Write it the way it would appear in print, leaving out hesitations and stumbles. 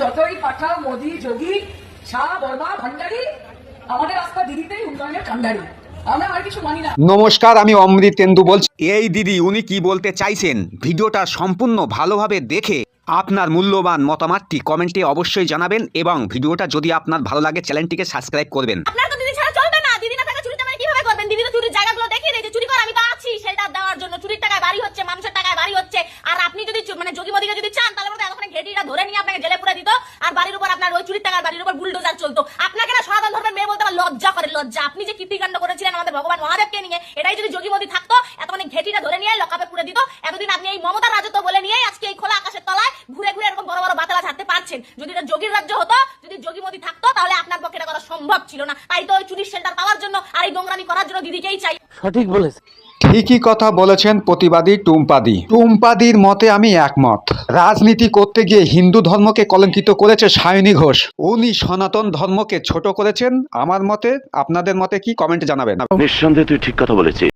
যতই পাঠাও মোদি যোগী শাহ বর্মা ভান্ডারী, আমাদের রাস্তা দিদিতেই উন্নয়নের কান্ডারি। আমরা আর কিছু মানি না। নমস্কার, আমি অমৃতেন্দু বলছি। এই দিদি উনি কি বলতে চাইছেন ভিডিওটা সম্পূর্ণ ভালোভাবে দেখে আপনার মূল্যবান মতামতটি কমেন্টে অবশ্যই জানাবেন এবং ভিডিওটা যদি আপনার ভালো লাগে চ্যানেলটিকে সাবস্ক্রাইব করবেন। আপনার তো দিদি ছাড়া চলবে না। দিদি না থাকা চুরিটা মানে কিভাবে করবেন? দিদি তো চুরির জায়গাগুলো দেখিয়ে দেয় যে চুরি করে আমি তো আছি সেটা দেওয়ার জন্য। চুরির টাকায় বাড়ি হচ্ছে, মানুষের টাকায় বাড়ি হচ্ছে। আর আপনি যদি মানে যোগী মোদিকে যদি চান তাহলে মনে এতক্ষণে ঘেটিটা ধরে নিয়ে আপনাকে জেলে পুরে দিত আর বাড়ির উপর আপনার ওই চুরির টাকার বাড়ির উপর বুলডোজার চলতো। আপনাকে না সনাতন ধর্মের মেয়ে বলতে আমার লজ্জা করে, লজ্জা। আপনি যে কীর্তিকাণ্ড করেছিলেন আমাদের ভগবান মহাদেবকে নিয়ে, এটাই যদি যোগী মোদি থাকতো এতক্ষণে ঘেটিটা ধরে নিয়ে লকাপে পুরে দিত। এতদিন আপনি এই মমতার রাজত্ব বলে নিয়ে আজকে এই খোলা আকাশের তলায় ঘুরে ঘুরে এরকম বড় বড় বাতালা ছাড়তে পারছেন। যদি এটা যোগীর রাজ্য হতো, যদি যোগী মোদি থাকতো তাহলে আপনার পক্ষে এটা করা সম্ভব ছিল না। তাই তো ওই চুরির সেন্টার পাওয়ার জন্য আর এই নোংরামি করার জন্য দিদিকেই চাই। সঠিক বলেছে। ঠিকই কথা বলেছেন প্রতিবাদী টুম্পাদি। টুম্পাদির মতে আমি একমত। রাজনীতি করতে গিয়ে হিন্দু ধর্মকে কলঙ্কিত করেছে সায়নী ঘোষ। উনি সনাতন ধর্মকে ছোট করেছেন। আমার মতে, আপনাদের মতে কি? কমেন্টে জানাবেন। নিঃসন্দেহে তুই ঠিক কথা বলেছিস।